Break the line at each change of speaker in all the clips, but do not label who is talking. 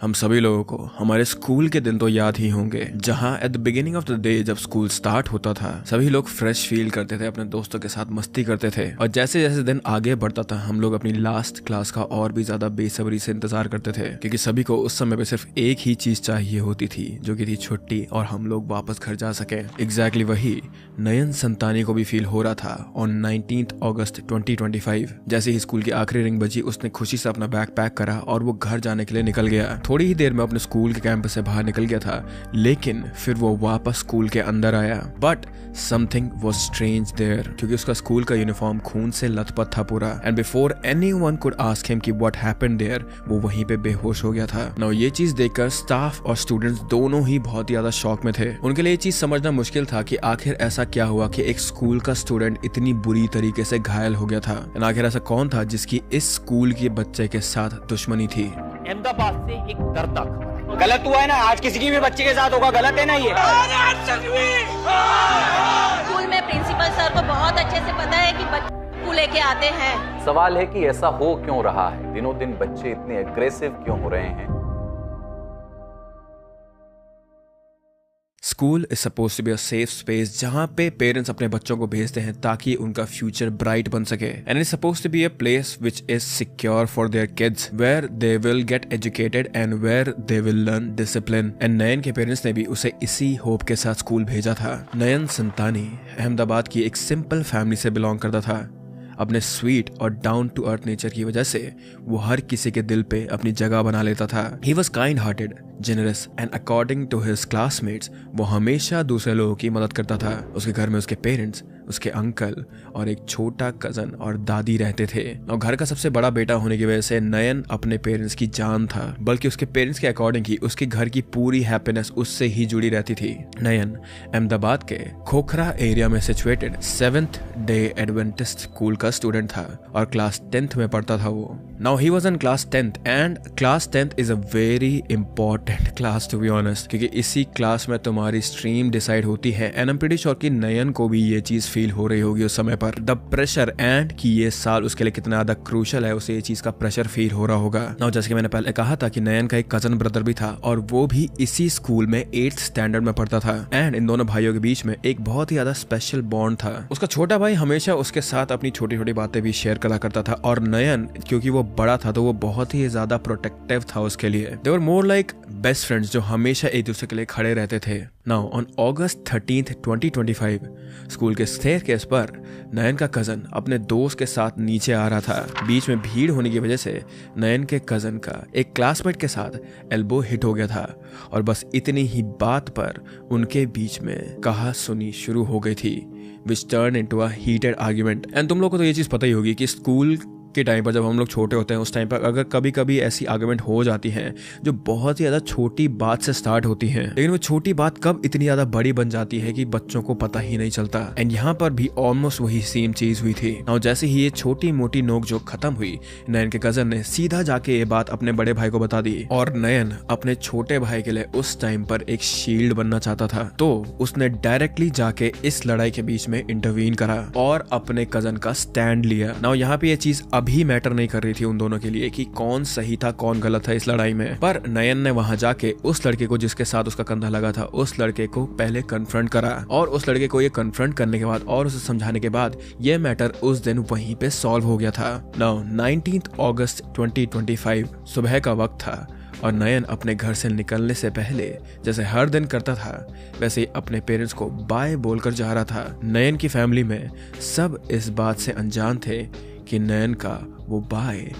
हम सभी लोगों को हमारे स्कूल के दिन तो याद ही होंगे, जहां at the beginning of the day जब स्कूल स्टार्ट होता था सभी लोग फ्रेश फील करते थे, अपने दोस्तों के साथ मस्ती करते थे और जैसे जैसे दिन आगे बढ़ता था हम लोग अपनी लास्ट क्लास का और भी ज्यादा बेसब्री से इंतजार करते थे, क्योंकि सभी को उस समय पे सिर्फ एक ही चीज चाहिए होती थी, जो कि थी छुट्टी और हम लोग वापस घर जा सके। एग्जैक्टली वही नयन संतानी को भी फील हो रहा था ऑन 19 अगस्त 2025। जैसे ही स्कूल की आखिरी रिंग बजी उसने खुशी से अपना बैग पैक करा और वो घर जाने के लिए निकल गया। थोड़ी ही देर में अपने स्कूल के कैंपस से बाहर निकल गया था, लेकिन फिर वो वापस स्कूल के अंदर आया। But something was strange there, क्योंकि उसका स्कूल का यूनिफॉर्म खून से लथपथ था पूरा। And before anyone could ask him कि व्हाट हैपेंड देयर, वो वहीं पे बेहोश हो गया था। नाउ ये चीज देखकर स्टाफ और स्टूडेंट्स दोनों ही बहुत ज्यादा शॉक में थे। उनके लिए ये चीज समझना मुश्किल था कि आखिर ऐसा क्या हुआ कि एक स्कूल का स्टूडेंट इतनी बुरी तरीके से घायल हो गया था। एंड आखिर ऐसा कौन था जिसकी इस स्कूल के बच्चे के साथ दुश्मनी थी।
अहमदाबाद से एक दर्द खबर गलत हुआ है ना, आज किसी की भी बच्चे के साथ होगा, गलत है ना ये।
स्कूल में प्रिंसिपल सर को बहुत अच्छे से पता है कि बच्चे को लेके आते हैं।
सवाल है कि ऐसा हो क्यों रहा है, दिनों दिन बच्चे इतने एग्रेसिव क्यों हो रहे हैं।
School is suppose to be a safe space जहां पे पेरेंट्स अपने बच्चों को भेजते हैं ताकि उनका फ्यूचर ब्राइट बन सके। And is suppose to be a place which is secure for their kids, where they will get educated and where they will learn discipline. And Nayan के पेरेंट्स ने भी उसे इसी होप के साथ स्कूल भेजा था। नयन संतानी अहमदाबाद की एक सिंपल फैमिली से बिलोंग करता था। अपने स्वीट और डाउन टू अर्थ नेचर की वजह से वो हर किसी के दिल पे अपनी जगह बना लेता था। He was kind hearted, generous and according to his classmates वो हमेशा दूसरे लोगों की मदद करता था। उसके घर में उसके पेरेंट्स, उसके अंकल और एक छोटा कजन और दादी रहते थे। और घर का सबसे बड़ा बेटा होने की वजह से नयन अपने पेरेंट्स की जान था, बल्कि उसके पेरेंट्स के अकॉर्डिंग ही उसके घर की पूरी हैप्पीनेस उससे ही जुड़ी रहती थी। नयन अहमदाबाद के खोखरा एरिया में situated 7th day adventist school का स्टूडेंट था और क्लास 10th में पढ़ता था वो। Now he was in class 10th and class 10th is a very important class to be honest, क्योंकि इसी क्लास में तुम्हारी स्ट्रीम डिसाइड होती है। And I am pretty sure कि नयन को भी ये चीज फील हो रही होगी उस समय पर। द प्रेशर एंड कि ये साल उसके लिए कितना ज्यादा क्रूशल है, उसे ये चीज का प्रेशर फील हो रहा होगा। नाउ जैसे कि मैंने पहले कहा था कि नयन का एक कजन ब्रदर भी था और वो भी इसी स्कूल में 8th स्टैंडर्ड में पढ़ता था। एंड इन दोनों भाइयों के बीच में एक बहुत ही ज्यादा स्पेशल बॉन्ड था। उसका छोटा भाई हमेशा उसके साथ अपनी छोटी छोटी बातें भी शेयर करा करता था और नयन क्योंकि वो बड़ा था तो वो बहुत ही ज्यादा प्रोटेक्टिव था उसके लिए। दे वर मोर लाइक बेस्ट फ्रेंड्स जो हमेशा एक दूसरे के लिए खड़े रहते थे। Now on August 13th 2025 school के स्टेयरकेस पर नयन का कजन अपने दोस्त के साथ नीचे आ रहा था। बीच में भीड़ होने की वजह से नयन के कजन का एक क्लासमेट के साथ एल्बो हिट हो गया था और बस इतनी ही बात पर उनके बीच में कहा सुनी शुरू हो गई थी, which turned into a heated argument। And तुम लोग को तो ये चीज पता ही होगी कि स्कूल के टाइम पर जब हम लोग छोटे होते हैं उस टाइम पर अगर कभी कभी ऐसी आर्गुमेंट हो जाती है जो बहुत ही ज्यादा छोटी बात से स्टार्ट होती है, लेकिन वो छोटी बात कब इतनी ज्यादा बड़ी बन जाती है कि बच्चों को पता ही नहीं चलता। एंड यहाँ पर भी ऑलमोस्ट वही सेम चीज हुई थी। और जैसे ही ये छोटी मोटी नोकझोंक खत्म हुई, नयन के कजन ने सीधा जाके ये बात अपने बड़े भाई को बता दी और नयन अपने छोटे भाई के लिए उस टाइम पर एक शील्ड बनना चाहता था, तो उसने डायरेक्टली जाके इस लड़ाई के बीच में इंटरवीन करा और अपने कजन का स्टैंड लिया। नाउ यहाँ पे ये चीज अभी मैटर नहीं कर रही थी उन दोनों के लिए कि कौन सही था कौन गलत था इस लड़ाई में, पर नयन ने वहां जाके उस लड़के को जिसके साथ उसका कंधा लगा था उस लड़के को पहले कन्फ्रंट करा और उस लड़के को ये कन्फ्रंट करने के बाद और उसे समझाने के बाद ये मैटर उस दिन वहीं पे सॉल्व हो गया था। नाउ 19 अगस्त 2025 सुबह का वक्त था और नयन अपने घर से निकलने से पहले जैसे हर दिन करता था वैसे ही अपने पेरेंट्स को बाय बोलकर जा रहा था। नयन की फैमिली में सब इस बात से अनजान थे कि नयन का वो बाय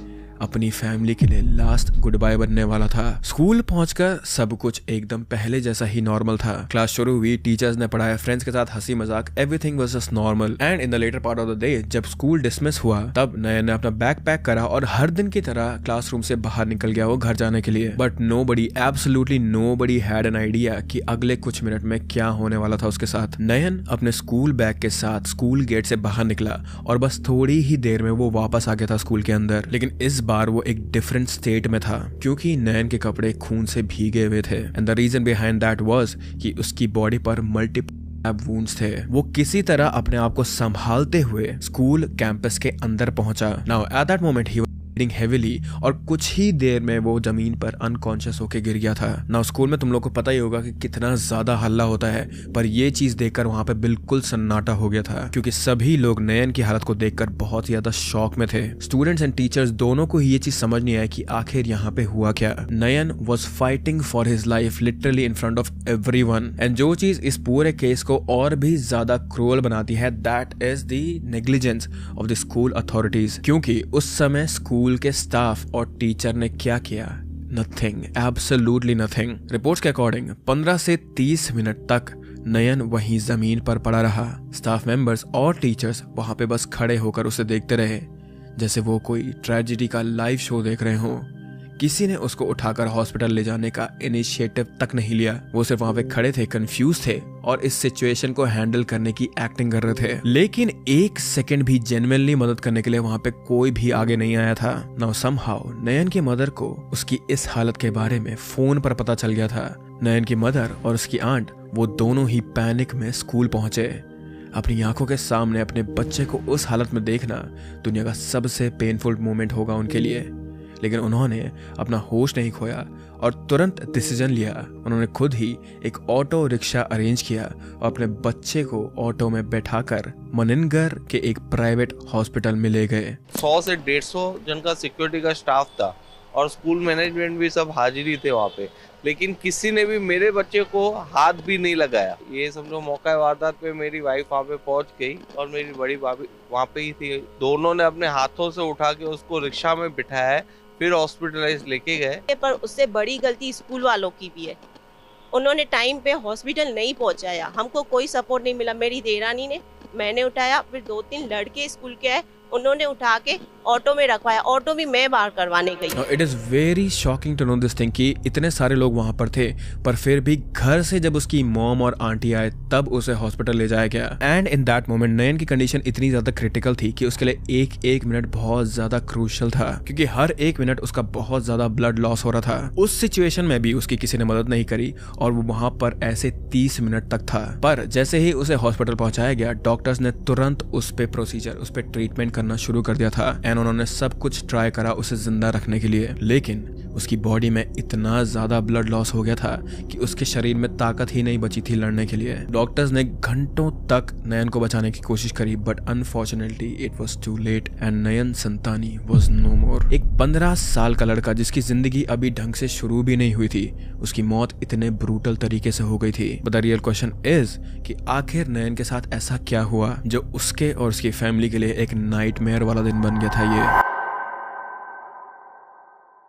अपनी फैमिली के लिए लास्ट गुड बाय बनने वाला था। स्कूल पहुंचकर सब कुछ एकदम पहले जैसा ही नॉर्मल था। क्लास शुरू हुई, टीचर्स ने पढ़ाया, फ्रेंड्स के साथ हंसी मजाक, everything was just normal. And in the latter part of the day जब स्कूल डिसमिस हुआ तब नयन ने अपना बैग पैक करा और हर दिन की तरह क्लासरूम से बाहर निकल गया वो घर जाने के लिए। But nobody, absolutely nobody had an idea कि अगले कुछ मिनट में क्या होने वाला था उसके साथ। नयन अपने स्कूल बैग के साथ स्कूल गेट से बाहर निकला और बस थोड़ी ही देर में वो वापस आ गया था स्कूल के अंदर। लेकिन इस बार वो एक डिफरेंट स्टेट में था क्योंकि नयन के कपड़े खून से भीगे हुए थे। And the reason behind that was कि उसकी बॉडी पर मल्टीपल वुंड्स थे। वो किसी तरह अपने आप को संभालते हुए स्कूल कैंपस के अंदर पहुंचा। Now at that moment he heavily और कुछ ही देर में वो जमीन पर अनकॉन्शियस होके गिर गया था। ना स्कूल में तुम लोग को पता ही होगा कि कितना ज्यादा हल्ला होता है, पर ये चीज देखकर वहां पे बिल्कुल सन्नाटा हो गया था क्योंकि सभी लोग नयन की हालत को देखकर बहुत ज्यादा शॉक में थे। स्टूडेंट्स एंड टीचर्स दोनों को ये चीज समझ नहीं आया कि आखिर यहाँ पे हुआ क्या। Nayan was fighting for his life literally in front of everyone, and जो चीज इस पूरे केस को और भी ज्यादा क्रूअल बनाती है that is the negligence of the school authorities, क्योंकि उस समय स्कूल के स्टाफ और टीचर ने क्या किया? Nothing, absolutely nothing. रिपोर्ट्स के अकॉर्डिंग 15 से 30 मिनट तक नयन वहीं जमीन पर पड़ा रहा। स्टाफ मेंबर्स और टीचर्स वहां पे बस खड़े होकर उसे देखते रहे जैसे वो कोई ट्रेजेडी का लाइव शो देख रहे हों। किसी ने उसको उठाकर हॉस्पिटल ले जाने का इनिशिएटिव तक नहीं लिया। वो सिर्फ वहां पे खड़े थे, कंफ्यूज थे और इस सिचुएशन को हैंडल करने की एक्टिंग कर रहे थे, लेकिन एक सेकंड भी जेन्युइनली मदद करने के लिए वहां पे कोई भी आगे नहीं आया था। नाउ समहाउ नयन की मदर को उसकी इस हालत के बारे में फोन पर पता चल गया था। नयन की मदर और उसकी आंट वो दोनों ही पैनिक में स्कूल पहुंचे। अपनी आंखों के सामने अपने बच्चे को उस हालत में देखना दुनिया का सबसे पेनफुल मोमेंट होगा उनके लिए, लेकिन उन्होंने अपना होश नहीं खोया और तुरंत डिसीजन लिया। उन्होंने खुद ही एक ऑटो रिक्शा अरेंज किया और अपने बच्चे को ऑटो में बैठाकर मनिनगर के एक प्राइवेट हॉस्पिटल में ले गए।
100 से 150 जन का सिक्योरिटी का स्टाफ था और स्कूल मैनेजमेंट भी सब हाजिरी थे वहाँ पे, लेकिन किसी ने भी मेरे बच्चे को हाथ भी नहीं लगाया। ये समझो मौका वारदात पे मेरी वाइफ वहाँ पे पहुँच गई और मेरी बड़ी भाभी वहाँ पे ही थी। दोनों ने अपने हाथों से उठा के उसको रिक्शा में बिठाया, फिर हॉस्पिटलाइज लेके गए।
पर उससे बड़ी गलती स्कूल वालों की भी है, उन्होंने टाइम पे हॉस्पिटल नहीं पहुंचाया। हमको कोई सपोर्ट नहीं मिला। मेरी देरानी ने, मैंने उठाया, फिर 2-3 लड़के स्कूल के आए, उन्होंने उठा के ऑटो में रखवाया। ऑटो भी मैं बाहर करवाने गई।
It is very shocking to know this thing कि इतने सारे लोग वहां पर थे, पर फिर भी घर से जब उसकी मॉम और आंटी आए तब उसे हॉस्पिटल ले जाया गया। एंड इन दैट मोमेंट नयन की कंडीशन इतनी ज्यादा क्रिटिकल थी कि उसके लिए एक मिनट बहुत ज्यादा क्रूशियल था, क्योंकि हर 1 मिनट उसका बहुत ज्यादा ब्लड लॉस हो रहा था। उस सिचुएशन में भी उसकी किसी ने मदद नहीं करी और वो वहां पर ऐसे 30 मिनट तक था। पर जैसे ही उसे हॉस्पिटल पहुंचाया गया, डॉक्टर्स ने तुरंत उस पे प्रोसीजर, उस पे ट्रीटमेंट करना शुरू कर दिया था। एंड उन्होंने सब कुछ ट्राई करा उसे जिंदा रखने के लिए, लेकिन उसकी बॉडी में इतना ज्यादा ब्लड लॉस हो गया था कि उसके शरीर में ताकत ही नहीं बची थी लड़ने के लिए। डॉक्टर्स ने घंटों तक नयन को बचाने की कोशिश करी, but unfortunately it was too late and Nayan Santani was no more. एक 15 साल का लड़का जिसकी जिंदगी अभी ढंग से शुरू भी नहीं हुई थी, उसकी मौत इतने ब्रूटल तरीके से हो गई थी। But the real question is कि आखिर नयन के साथ ऐसा क्या हुआ जो उसके और उसकी फैमिली के लिए एक नाइटमेयर वाला दिन बन गया था। ये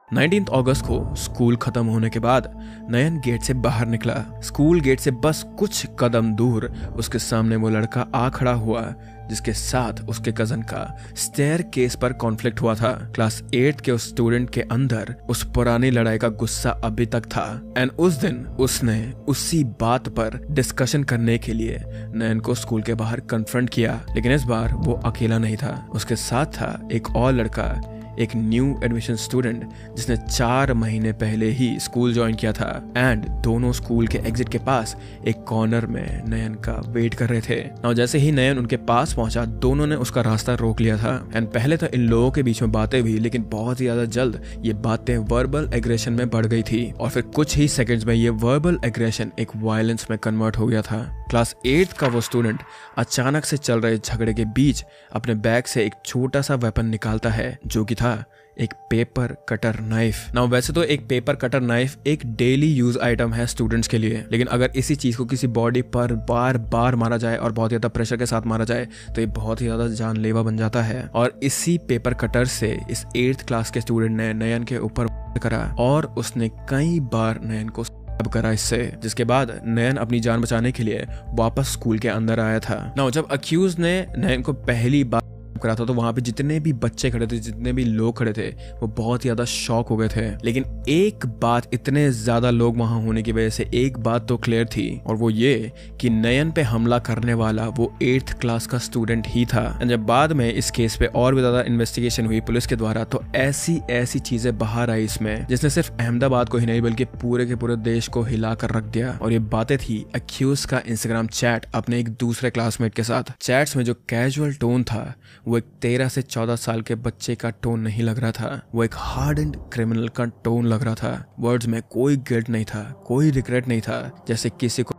19 अगस्त को स्कूल खत्म होने के बाद नयन गेट से बाहर निकला। स्कूल गेट से बस कुछ कदम दूर उसके सामने वो लड़का आ खड़ा हुआ जिसके साथ उसके कजन का स्टेयर केस पर कॉन्फ्लिक्ट हुआ था। क्लास 8 के उस स्टूडेंट के अंदर उस पुरानी लड़ाई का गुस्सा अभी तक था। एंड उस दिन उसने उसी बात पर डिस्कशन करने के लिए नयन को स्कूल के बाहर कन्फ्रंट किया, लेकिन इस बार वो अकेला नहीं था। उसके साथ था एक और लड़का, एक न्यू एडमिशन स्टूडेंट जिसने 4 महीने पहले ही स्कूल ज्वाइन किया था। एंड दोनों स्कूल के एग्जिट के पास एक कॉर्नर में नयन का वेट कर रहे थे। और जैसे ही नयन उनके पास पहुंचा, दोनों ने उसका रास्ता रोक लिया था। एंड पहले तो इन लोगों के बीच में बातें हुई, लेकिन बहुत ही ज्यादा जल्द ये बातें वर्बल एग्रेशन में बढ़ गई थी और फिर कुछ ही सेकंड्स में ये वर्बल एग्रेशन एक वायलेंस में कन्वर्ट हो गया था। क्लास 8 का वो स्टूडेंट अचानक से चल रहे झगड़े के बीच अपने बैग से एक छोटा सा वेपन निकालता है, जो कि था एक पेपर कटर नाइफ। नाउ वैसे तो एक पेपर कटर नाइफ एक डेली यूज आइटम है स्टूडेंट्स के लिए, लेकिन अगर इसी चीज को किसी बॉडी पर बार बार मारा जाए और बहुत ज्यादा प्रेशर के साथ मारा जाए तो ये बहुत ही ज्यादा जानलेवा बन जाता है। और इसी पेपर कटर से इस 8th क्लास के स्टूडेंट ने नयन के ऊपर करा और उसने कई बार नयन को करा इससे, जिसके बाद नयन अपनी जान बचाने के लिए वापस स्कूल के अंदर आया था। नाउ जब अक्यूज ने नयन को पहली बार करा था तो वहां पे जितने भी बच्चे खड़े थे, जितने भी लोग खड़े थे, वो बहुत ज्यादा शॉक हो गए थे। लेकिन एक बात, इतने ज्यादा लोग वहां होने की वजह से एक बात तो क्लियर थी, और वो ये कि नयन पे हमला करने वाला वो 8th क्लास का स्टूडेंट ही था। जब बाद में इस केस पे और भी ज्यादा इन्वेस्टिगेशन हुई पुलिस के द्वारा, तो ऐसी चीजें बाहर आई इसमें जिसने सिर्फ अहमदाबाद को ही नहीं बल्कि पूरे के पूरे देश को हिला कर रख दिया। और ये बातें थी अक्यूज का इंस्टाग्राम चैट अपने एक दूसरे क्लासमेट के साथ। चैट्स में जो कैजुअल टोन था वो एक 13 से 14 साल के बच्चे का टोन नहीं लग रहा था, वो एक हार्डन्ड क्रिमिनल का टोन लग रहा था। वर्ड्स में कोई गिल्ट नहीं था, कोई रिग्रेट नहीं था, जैसे किसी को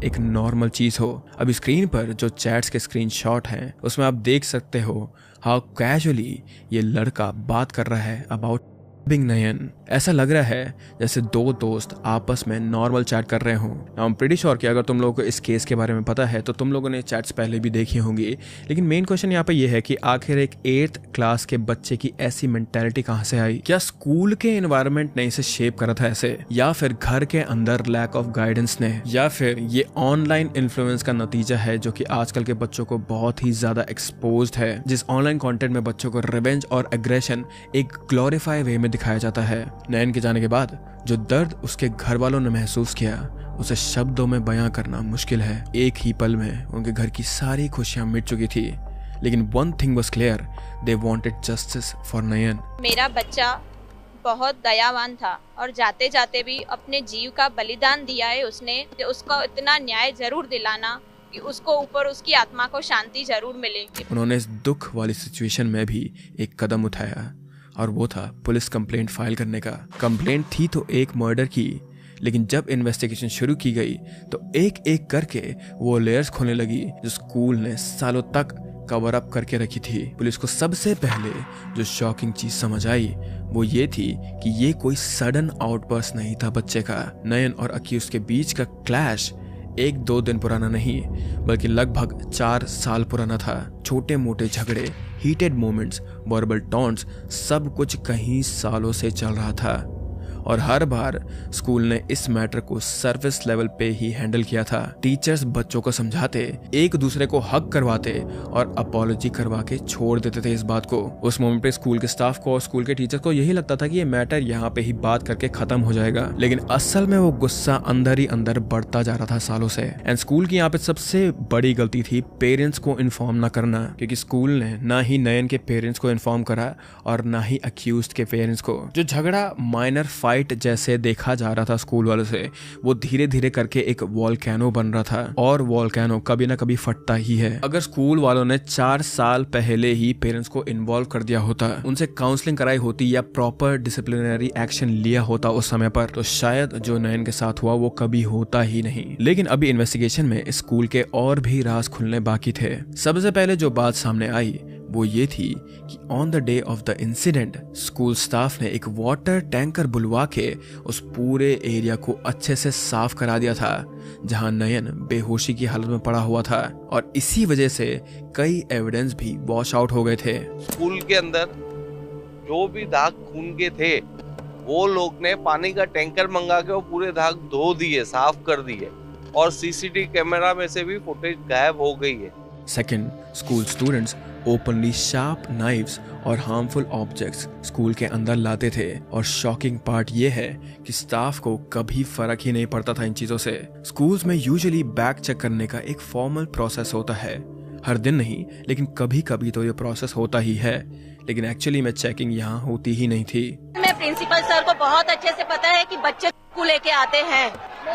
एक नॉर्मल चीज हो। अभी स्क्रीन पर जो चैट्स के स्क्रीनशॉट हैं उसमें आप देख सकते हो हाउ कैजुअली ये लड़का बात कर रहा है अबाउट बिंग नयन। ऐसा लग रहा है जैसे दो दोस्त आपस में नॉर्मल चैट कर रहे हों। आई एम प्रीटी श्योर कि अगर तुम लोगों को इस केस के बारे में पता है तो तुम लोगों ने चैट्स पहले भी देखी होंगी, लेकिन मेन क्वेश्चन यहाँ पे ये है कि आखिर एक 8th क्लास के बच्चे की ऐसी मेंटेलिटी कहाँ से आई? क्या स्कूल के एनवायरनमेंट ने इसे शेप करा था ऐसे, या फिर घर के अंदर लैक ऑफ गाइडेंस ने, या फिर ये ऑनलाइन इन्फ्लुएंस का नतीजा है जो कि आजकल के बच्चों को बहुत ही ज्यादा एक्सपोज्ड है, जिस ऑनलाइन कंटेंट में बच्चों को रिवेंज और एग्रेशन एक ग्लोरीफाई वे में दिखाया जाता है। नयन के जाने के बाद जो दर्द उसके घर वालों ने महसूस किया उसे शब्दों में बयां करना मुश्किल है। एक ही पल में उनके घर की सारी खुशियां मिट चुकी थी, लेकिन one thing was clear, they wanted justice for Nayan.
मेरा बच्चा बहुत दयावान था और जाते जाते भी अपने जीव का बलिदान दिया है उसने। उसको इतना न्याय जरूर दिलाना कि उसको ऊपर उसकी आत्मा को शांति जरूर मिलेगी।
उन्होंने इस दुख वाली सिचुएशन में भी एक कदम उठाया और वो था पुलिस कंप्लेंट फाइल करने का। कंप्लेंट थी तो एक मर्डर की, लेकिन जब इन्वेस्टिगेशन शुरू की गई तो एक एक करके वो लेयर्स खोलने लगी जो स्कूल ने सालों तक कवर अप करके रखी थी। पुलिस को सबसे पहले जो शॉकिंग चीज समझ आई वो ये थी कि ये कोई सडन आउटबर्स्ट नहीं था बच्चे का। नयन और अक्यूज के बीच का क्लैश 1-2 दिन पुराना नहीं बल्कि लगभग 4 साल पुराना था। छोटे मोटे झगड़े, हीटेड मोमेंट्स, वर्बल टॉन्ट्स, सब कुछ कहीं सालों से चल रहा था और हर बार स्कूल ने इस मैटर को सर्विस लेवल पे ही हैंडल किया था। टीचर्स बच्चों को समझाते, एक दूसरे को हक करवाते और अपॉलॉजी करवा के छोड़ देते थे इस बात को। उस मोमेंट पे स्कूल के स्टाफ को और स्कूल के टीचर्स को यही लगता था कि ये मैटर यहाँ पे ही बात करके खत्म हो जाएगा, लेकिन असल में वो गुस्सा अंदर ही अंदर बढ़ता जा रहा था सालों से। एंड स्कूल की यहाँ पे सबसे बड़ी गलती थी पेरेंट्स को इन्फॉर्म न करना, क्योंकि स्कूल ने ना ही नयन के पेरेंट्स को इन्फॉर्म करा और ना ही अक्यूज्ड के पेरेंट्स को। जो झगड़ा माइनर फाइट जैसे देखा जा रहा था स्कूल वालों से, वो धीरे धीरे करके एक वॉल्केनो बन रहा था और वॉल्केनो कभी ना कभी फटता ही है। अगर स्कूल वालों ने 4 साल पहले ही पेरेंट्स को इन्वॉल्व कर दिया होता, उनसे काउंसलिंग कराई होती या प्रॉपर डिसिप्लिनरी एक्शन लिया होता उस समय पर, तो शायद जो नयन के साथ हुआ वो कभी होता ही नहीं। लेकिन अभी इन्वेस्टिगेशन में स्कूल के और भी राज खुलने बाकी थे। सबसे पहले जो बात सामने आई वो ये थी कि on the day of the incident school staff ने एक वाटर टैंकर बुलवा के उस पूरे एरिया को अच्छे से साफ करा दिया था जहां नयन बेहोशी की हालत में पड़ा हुआ था, और इसी वजह से कई एविडेंस भी वॉश आउट हो गए थे।
स्कूल के अंदर जो भी दाग खून के थे वो लोग ने पानी का टैंकर मंगा के वो पूरे दाग धो दिए, साफ कर दिए, और सीसीटीवी कैमरा में से भी फुटेज गायब हो गई है।
Second, school students openly sharp knives और हार्मफुल ऑब्जेक्ट्स स्कूल के अंदर लाते थे, और शॉकिंग पार्ट ये है कि स्टाफ को कभी फर्क ही नहीं पड़ता था इन चीजों से। स्कूल्स में यूजुअली बैग चेक करने का एक फॉर्मल प्रोसेस होता है, हर दिन नहीं लेकिन कभी कभी तो ये प्रोसेस होता ही है, लेकिन एक्चुअली में चेकिंग यहाँ होती ही नहीं थी।
मैं प्रिंसिपल सर को बहुत अच्छे से पता है कि बच्चे स्कूल लेके आते हैं,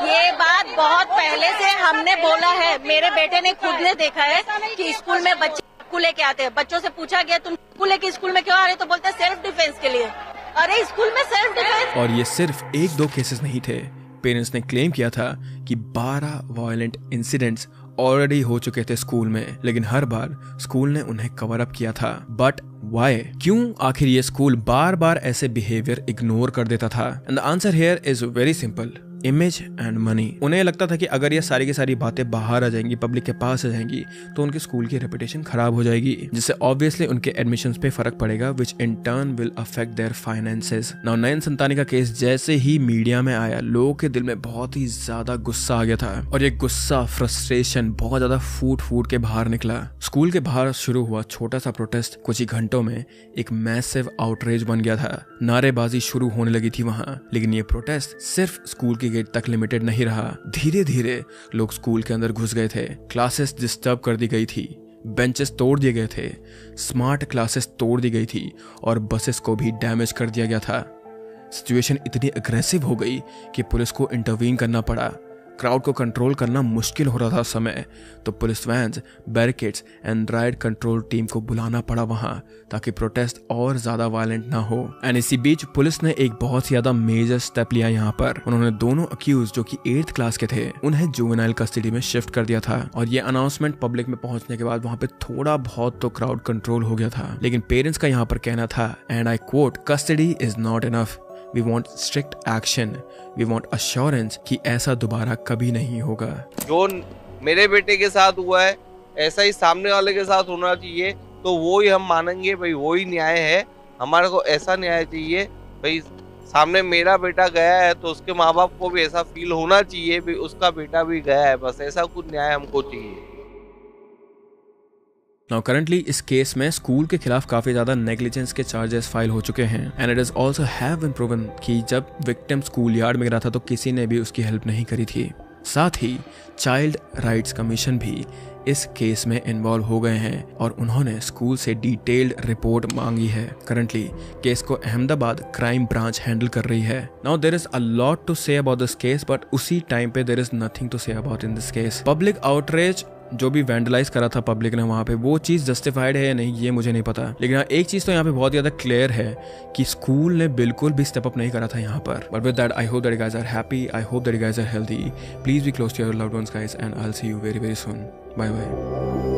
ये बात बहुत पहले से हमने बोला है। मेरे बेटे ने खुद ने देखा है कि स्कूल में बच्चे स्कूल लेके आते हैं। बच्चों से पूछा गया तुम स्कूल लेके स्कूल में क्यों आ रहे, तो बोलते हैं सेल्फ डिफेंस के लिए। अरे स्कूल में सेल्फ डिफेंस।
और ये सिर्फ 1-2 केसेस नहीं थे। पेरेंट्स ने क्लेम किया था कि 12 वायलेंट इंसिडेंट्स ऑलरेडी हो चुके थे स्कूल में, लेकिन हर बार स्कूल ने उन्हें कवर अप किया था। बट वाई, क्यों आखिर ये स्कूल बार बार ऐसे बिहेवियर इग्नोर कर देता था? And the answer here is very simple, image and money. उन्हें लगता था कि अगर ये सारी की सारी बातें बाहर आ जाएंगी, पब्लिक के पास आ जाएंगी, तो उनके स्कूल की रेपुटेशन खराब हो जाएगी, जिससे ऑब्वियसली उनके एडमिशंस पे फर्क पड़ेगा, which in turn will affect their finances. Now Nayan Santani का केस जैसे ही मीडिया में आया, लोगों के दिल में बहुत ही ज्यादा गुस्सा आ गया था, और ये गुस्सा, फ्रस्ट्रेशन बहुत ज्यादा फूट के बाहर निकला। स्कूल के बाहर शुरू हुआ छोटा सा प्रोटेस्ट कुछ ही घंटों में एक मैसिव आउटरीच बन गया था। नारेबाजी शुरू होने लगी थी वहां, लेकिन ये प्रोटेस्ट सिर्फ स्कूल के गेट तक लिमिटेड नहीं रहा। धीरे धीरे लोग स्कूल के अंदर घुस गए थे, क्लासेस डिस्टर्ब कर दी गई थी, बेंचेस तोड़ दिए गए थे, स्मार्ट क्लासेस तोड़ दी गई थी, और बसेस को भी डैमेज कर दिया गया था। सिचुएशन इतनी अग्रेसिव हो गई कि पुलिस को इंटरवीन करना पड़ा। क्राउड को कंट्रोल करना मुश्किल हो रहा था उस समय, तो police vans, barricades and ride control team को बुलाना पड़ा वहां ताकि प्रोटेस्ट और ज्यादा वायलेंट ना हो। एंड इसी बीच पुलिस ने एक बहुत ही ज्यादा मेजर स्टेप लिया यहाँ पर। उन्होंने दोनों अक्यूज जो कि 8th क्लास के थे उन्हें जुवेनाइल कस्टडी में शिफ्ट कर दिया था। और ये अनाउंसमेंट पब्लिक में पहुंचने के बाद वहां पे थोड़ा बहुत तो क्राउड कंट्रोल हो गया था, लेकिन पेरेंट्स का यहाँ पर कहना था, and I quote, custody is not enough, We want strict action. We want assurance कि ऐसा दोबारा कभी नहीं होगा।
जो मेरे बेटे के साथ हुआ है ऐसा ही सामने वाले के साथ होना चाहिए, तो वो ही हम मानेंगे भाई, वो ही न्याय है। हमारे को ऐसा न्याय चाहिए भाई, सामने मेरा बेटा गया है तो उसके माँ बाप को भी ऐसा फील होना चाहिए भाई उसका बेटा भी गया है, बस ऐसा कुछ न्याय हमको चाहिए।
नाउ करंटली इस केस में स्कूल के खिलाफ काफी ज्यादा नेग्लिजेंस के चार्जेस फाइल हो चुके हैं and it is also have been proven कि जब विक्टिम स्कूल यार्ड में गिरा था तो किसी ने भी उसकी हेल्प नहीं करी थी। साथ ही चाइल्ड राइट्स कमीशन भी इस केस में इन्वॉल्व हो गए हैं और उन्होंने स्कूल से डिटेल्ड रिपोर्ट मांगी है। करंटली केस को अहमदाबाद क्राइम ब्रांच हैंडल कर रही है। Now there is a lot to say about this case, but उसी टाइम पे there is nothing to say about in this case. Public outreach जो भी वैंडलाइज करा था पब्लिक ने वहां पे, वो चीज जस्टिफाइड है या नहीं ये मुझे नहीं पता, लेकिन एक चीज तो यहाँ पे बहुत ज्यादा क्लियर है कि स्कूल ने बिल्कुल भी स्टेप अप नहीं करा था यहाँ पर। But with that I hope that you guys are happy, I hope that you guys are healthy. Please be close to your loved ones guys and I will see you very very soon. Bye bye.